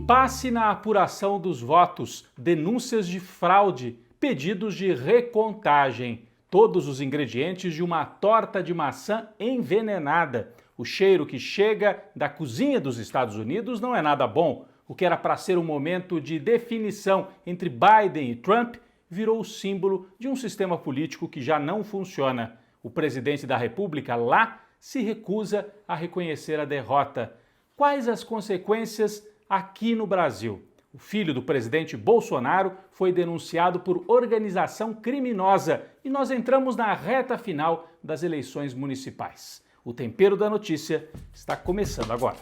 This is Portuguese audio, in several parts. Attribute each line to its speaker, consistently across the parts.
Speaker 1: Impasse na apuração dos votos, denúncias de fraude, pedidos de recontagem. Todos os ingredientes de uma torta de maçã envenenada. O cheiro que chega da cozinha dos Estados Unidos não é nada bom. O que era para ser um momento de definição entre Biden e Trump virou o símbolo de um sistema político que já não funciona. O presidente da República lá se recusa a reconhecer a derrota. Quais as consequências aqui no Brasil? O filho do presidente Bolsonaro foi denunciado por organização criminosa e nós entramos na reta final das eleições municipais. O Tempero da Notícia está começando agora.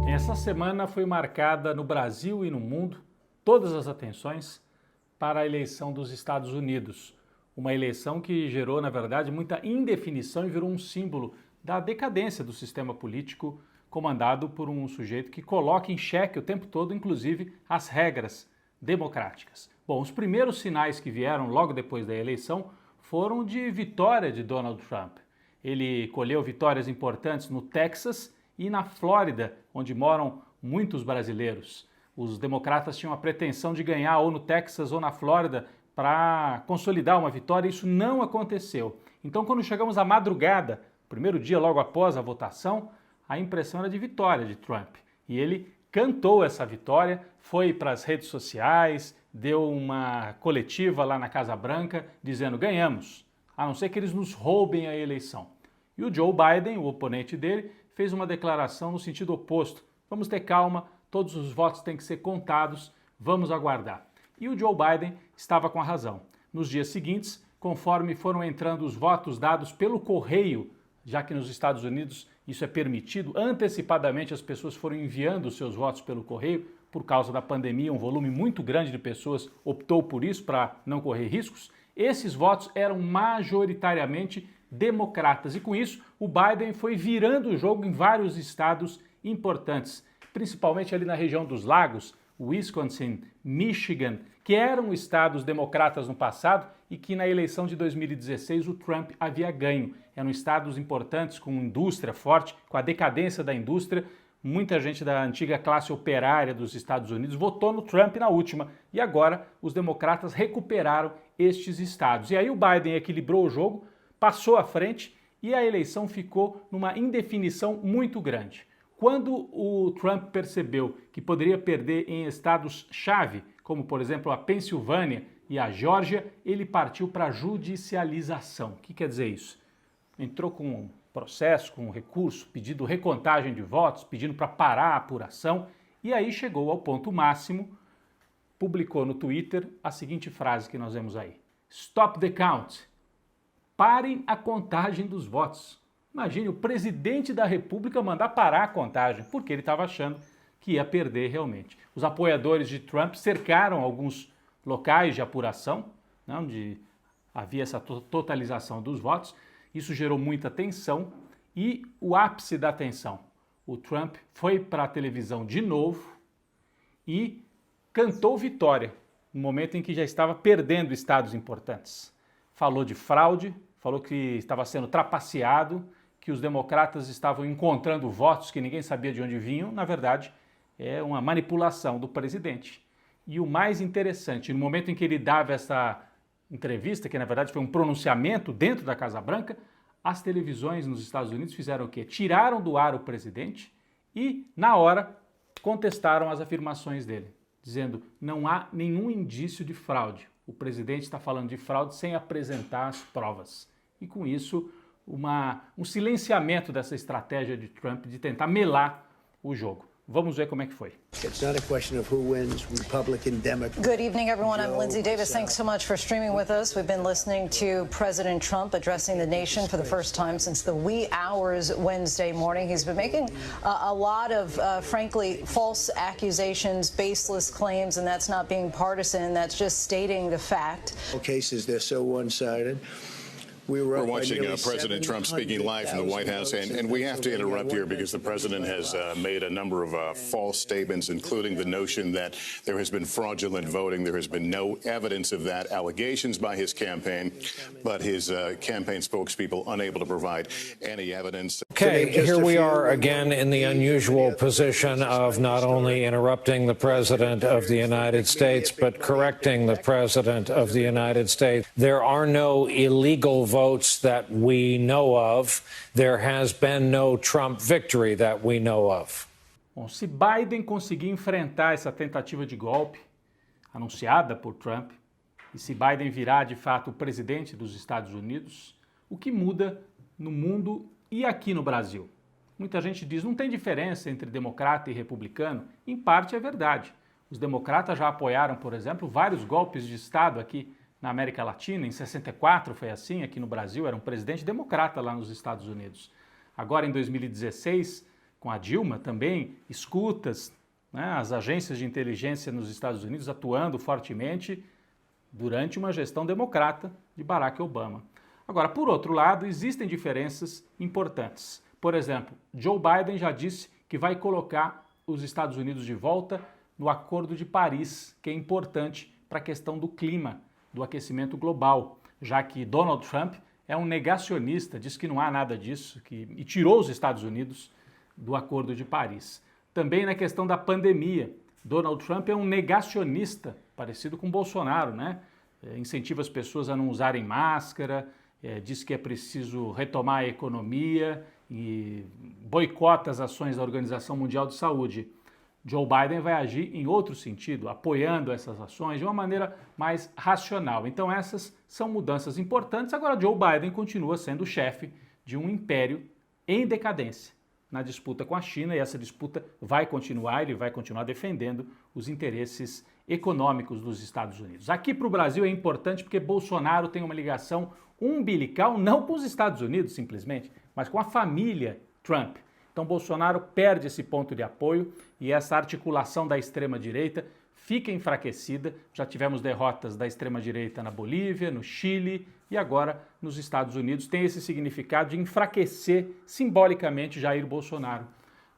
Speaker 1: Essa semana foi marcada no Brasil e no mundo todas as atenções para a eleição dos Estados Unidos. Uma eleição que gerou, na verdade, muita indefinição e virou um símbolo da decadência do sistema político comandado por um sujeito que coloca em xeque o tempo todo, inclusive, as regras democráticas. Bom, os primeiros sinais que vieram logo depois da eleição foram de vitória de Donald Trump. Ele colheu vitórias importantes no Texas e na Flórida, onde moram muitos brasileiros. Os democratas tinham a pretensão de ganhar ou no Texas ou na Flórida para consolidar uma vitória, e isso não aconteceu. Então, quando chegamos à madrugada, primeiro dia logo após a votação, a impressão era de vitória de Trump. E ele cantou essa vitória, foi para as redes sociais, deu uma coletiva lá na Casa Branca, dizendo: ganhamos, a não ser que eles nos roubem a eleição. E o Joe Biden, o oponente dele, fez uma declaração no sentido oposto. Vamos ter calma, todos os votos têm que ser contados, vamos aguardar. E o Joe Biden estava com a razão. Nos dias seguintes, conforme foram entrando os votos dados pelo correio, já que nos Estados Unidos isso é permitido, antecipadamente as pessoas foram enviando os seus votos pelo correio, por causa da pandemia, um volume muito grande de pessoas optou por isso para não correr riscos. Esses votos eram majoritariamente democratas e com isso o Biden foi virando o jogo em vários estados importantes, principalmente ali na região dos lagos, Wisconsin, Michigan, que eram estados democratas no passado e que na eleição de 2016 o Trump havia ganho. Eram estados importantes, com indústria forte, com a decadência da indústria. Muita gente da antiga classe operária dos Estados Unidos votou no Trump na última e agora os democratas recuperaram estes estados. E aí o Biden equilibrou o jogo, passou à frente e a eleição ficou numa indefinição muito grande. Quando o Trump percebeu que poderia perder em estados-chave, como por exemplo a Pensilvânia e a Geórgia, ele partiu para a judicialização. O que quer dizer isso? Entrou com um processo, com um recurso, pedindo recontagem de votos, pedindo para parar a apuração, e aí chegou ao ponto máximo, publicou no Twitter a seguinte frase que nós vemos aí: Stop the count. Parem a contagem dos votos. Imagine o presidente da República mandar parar a contagem, porque ele estava achando que ia perder realmente. Os apoiadores de Trump cercaram alguns locais de apuração, né, onde havia essa totalização dos votos. Isso gerou muita tensão e o ápice da tensão. O Trump foi para a televisão de novo e cantou vitória, no momento em que já estava perdendo estados importantes. Falou de fraude, falou que estava sendo trapaceado, que os democratas estavam encontrando votos que ninguém sabia de onde vinham. Na verdade, é uma manipulação do presidente. E o mais interessante, no momento em que ele dava essa entrevista, que na verdade foi um pronunciamento dentro da Casa Branca, as televisões nos Estados Unidos fizeram o quê? Tiraram do ar o presidente e, na hora, contestaram as afirmações dele, dizendo: não há nenhum indício de fraude. O presidente está falando de fraude sem apresentar as provas. E com isso, um silenciamento dessa estratégia de Trump de tentar melar o jogo. Vamos ver como é que foi.
Speaker 2: It's not a question of who wins, Republican, Democrat.
Speaker 3: Good evening, everyone. I'm Lindsay Davis. Thanks so much for streaming with us. We've been listening to President Trump addressing the nation for the first time since the wee hours Wednesday morning. He's been making a lot of, frankly, false accusations, baseless claims, and that's not being partisan. That's just stating the fact.
Speaker 2: Cases, they're so one-sided. We're
Speaker 4: watching President Trump speaking live from the White House, and we have to interrupt here because the president has made a number of false statements, including the notion that there has been fraudulent voting. There has been no evidence of that. Allegations by his campaign, but his campaign spokespeople unable to provide any evidence.
Speaker 5: Okay, here we are again in the unusual position of not only interrupting the President of the United States, but correcting the President of the United States. There are no illegal votes that we know of. There has been no Trump victory that we know of.
Speaker 1: Bom, se Biden conseguir enfrentar essa tentativa de golpe anunciada por Trump, e se Biden virar de fato o presidente dos Estados Unidos, o que muda no mundo e aqui no Brasil? Muita gente diz, não tem diferença entre democrata e republicano. Em parte é verdade. Os democratas já apoiaram, por exemplo, vários golpes de Estado aqui na América Latina. Em 64 foi assim, aqui no Brasil era um presidente democrata lá nos Estados Unidos. Agora em 2016, com a Dilma também, escutas, né, as agências de inteligência nos Estados Unidos atuando fortemente durante uma gestão democrata de Barack Obama. Agora, por outro lado, existem diferenças importantes. Por exemplo, Joe Biden já disse que vai colocar os Estados Unidos de volta no Acordo de Paris, que é importante para a questão do clima, do aquecimento global, já que Donald Trump é um negacionista, diz que não há nada disso e tirou os Estados Unidos do Acordo de Paris. Também na questão da pandemia, Donald Trump é um negacionista, parecido com Bolsonaro, né? Incentiva as pessoas a não usarem máscara, diz que é preciso retomar a economia e boicota as ações da Organização Mundial de Saúde. Joe Biden vai agir em outro sentido, apoiando essas ações de uma maneira mais racional. Então essas são mudanças importantes. Agora Joe Biden continua sendo o chefe de um império em decadência na disputa com a China, e essa disputa vai continuar, ele vai continuar defendendo os interesses econômicos dos Estados Unidos. Aqui para o Brasil é importante porque Bolsonaro tem uma ligação umbilical não com os Estados Unidos simplesmente, mas com a família Trump. Então Bolsonaro perde esse ponto de apoio e essa articulação da extrema-direita fica enfraquecida. Já tivemos derrotas da extrema-direita na Bolívia, no Chile e agora nos Estados Unidos. Tem esse significado de enfraquecer simbolicamente Jair Bolsonaro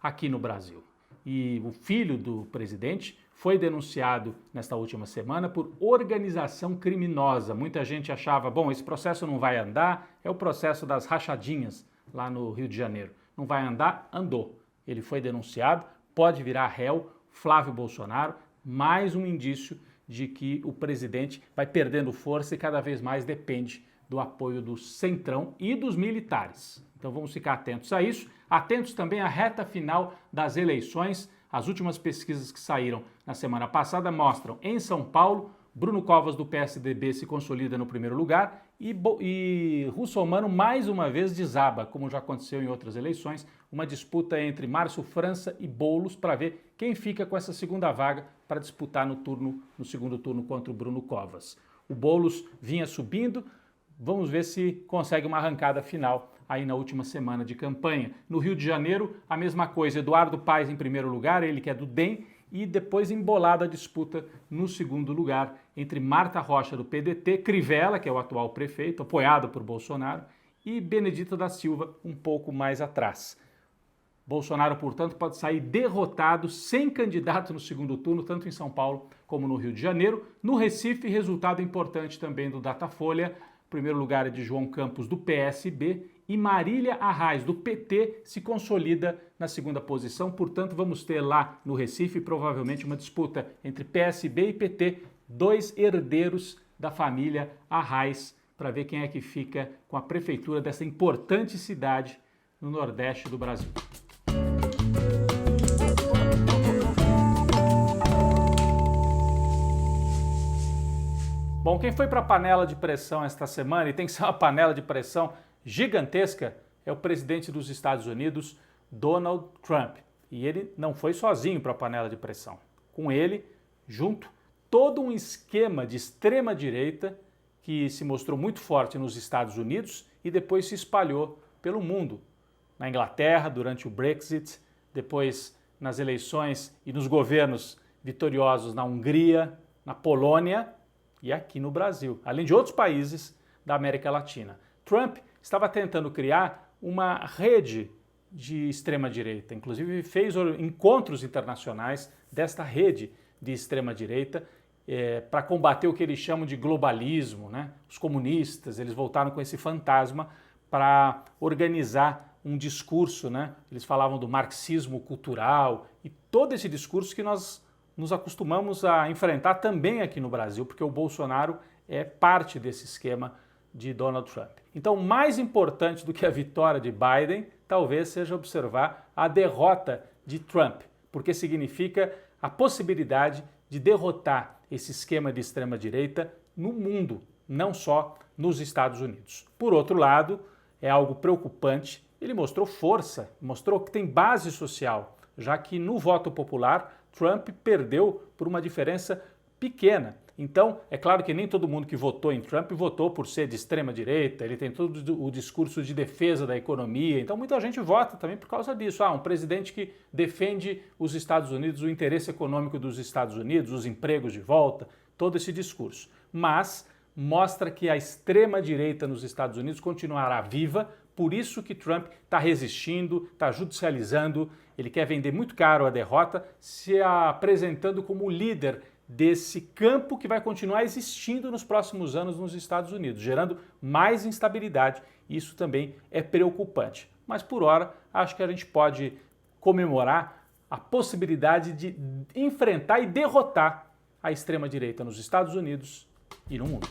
Speaker 1: aqui no Brasil. E o filho do presidente foi denunciado nesta última semana por organização criminosa. Muita gente achava, bom, esse processo não vai andar, é o processo das rachadinhas lá no Rio de Janeiro. Não vai andar? Andou. Ele foi denunciado, pode virar réu, Flávio Bolsonaro, mais um indício de que o presidente vai perdendo força e cada vez mais depende do apoio do Centrão e dos militares. Então vamos ficar atentos a isso, atentos também à reta final das eleições. As últimas pesquisas que saíram na semana passada mostram em São Paulo, Bruno Covas do PSDB se consolida no primeiro lugar e Russomano mais uma vez desaba, como já aconteceu em outras eleições, uma disputa entre Márcio França e Boulos para ver quem fica com essa segunda vaga para disputar no segundo turno contra o Bruno Covas. O Boulos vinha subindo, vamos ver se consegue uma arrancada final aí na última semana de campanha. No Rio de Janeiro, a mesma coisa, Eduardo Paes em primeiro lugar, ele que é do DEM, e depois embolada a disputa no segundo lugar entre Marta Rocha do PDT, Crivella, que é o atual prefeito, apoiado por Bolsonaro, e Benedita da Silva, um pouco mais atrás. Bolsonaro, portanto, pode sair derrotado, sem candidato no segundo turno, tanto em São Paulo como no Rio de Janeiro. No Recife, resultado importante também do Datafolha. O primeiro lugar é de João Campos, do PSB, e Marília Arraes, do PT, se consolida na segunda posição. Portanto, vamos ter lá no Recife provavelmente uma disputa entre PSB e PT, dois herdeiros da família Arraes, para ver quem é que fica com a prefeitura dessa importante cidade no Nordeste do Brasil. Bom, quem foi para a panela de pressão esta semana, e tem que ser uma panela de pressão gigantesca, é o presidente dos Estados Unidos, Donald Trump. E ele não foi sozinho para a panela de pressão. Com ele, junto, todo um esquema de extrema-direita que se mostrou muito forte nos Estados Unidos e depois se espalhou pelo mundo. Na Inglaterra, durante o Brexit, depois nas eleições e nos governos vitoriosos na Hungria, na Polônia e aqui no Brasil, além de outros países da América Latina. Trump estava tentando criar uma rede de extrema-direita, inclusive fez encontros internacionais desta rede de extrema-direita para combater o que eles chamam de globalismo, né? Os comunistas, eles voltaram com esse fantasma para organizar um discurso, né? Eles falavam do marxismo cultural e todo esse discurso que nós nos acostumamos a enfrentar também aqui no Brasil, porque o Bolsonaro é parte desse esquema de Donald Trump. Então, mais importante do que a vitória de Biden, talvez seja observar a derrota de Trump, porque significa a possibilidade de derrotar esse esquema de extrema-direita no mundo, não só nos Estados Unidos. Por outro lado, é algo preocupante, ele mostrou força, mostrou que tem base social, já que no voto popular, Trump perdeu por uma diferença pequena. Então, é claro que nem todo mundo que votou em Trump votou por ser de extrema-direita, ele tem todo o discurso de defesa da economia, então muita gente vota também por causa disso. Um presidente que defende os Estados Unidos, o interesse econômico dos Estados Unidos, os empregos de volta, todo esse discurso. Mas mostra que a extrema-direita nos Estados Unidos continuará viva, por isso que Trump está resistindo, está judicializando, ele quer vender muito caro a derrota, se apresentando como líder desse campo que vai continuar existindo nos próximos anos nos Estados Unidos, gerando mais instabilidade. Isso também é preocupante. Mas por hora, acho que a gente pode comemorar a possibilidade de enfrentar e derrotar a extrema-direita nos Estados Unidos e no mundo.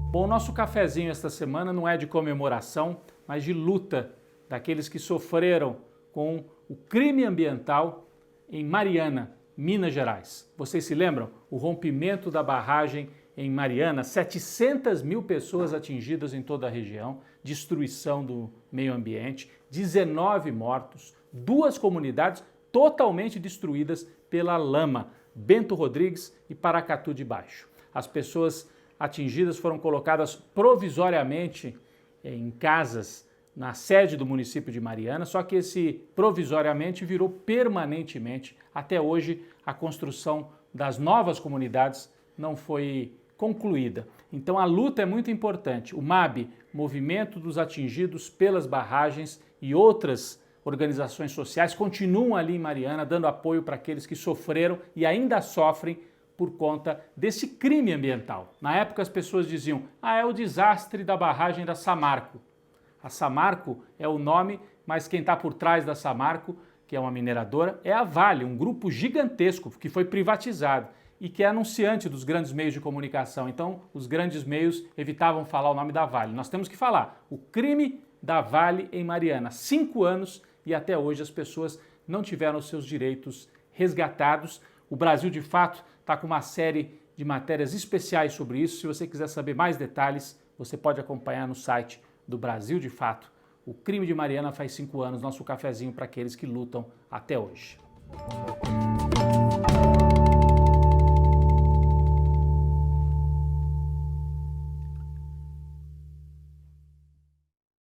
Speaker 1: Bom, o nosso cafezinho esta semana não é de comemoração, mas de luta daqueles que sofreram com o crime ambiental em Mariana, Minas Gerais. Vocês se lembram? O rompimento da barragem em Mariana, 700 mil pessoas atingidas em toda a região, destruição do meio ambiente, 19 mortos, 2 comunidades totalmente destruídas pela lama, Bento Rodrigues e Paracatu de Baixo. As pessoas atingidas foram colocadas provisoriamente em casas na sede do município de Mariana, só que esse provisoriamente virou permanentemente. Até hoje, a construção das novas comunidades não foi concluída. Então a luta é muito importante. O MAB, Movimento dos Atingidos pelas Barragens, e outras organizações sociais continuam ali em Mariana dando apoio para aqueles que sofreram e ainda sofrem por conta desse crime ambiental. Na época as pessoas diziam, é o desastre da barragem da Samarco. A Samarco é o nome, mas quem está por trás da Samarco, que é uma mineradora, é a Vale, um grupo gigantesco que foi privatizado e que é anunciante dos grandes meios de comunicação. Então, os grandes meios evitavam falar o nome da Vale. Nós temos que falar o crime da Vale em Mariana. 5 anos e até hoje as pessoas não tiveram seus direitos resgatados. O Brasil, de fato, está com uma série de matérias especiais sobre isso. Se você quiser saber mais detalhes, você pode acompanhar no site do Brasil de Fato. O crime de Mariana faz 5 anos, nosso cafezinho para aqueles que lutam até hoje.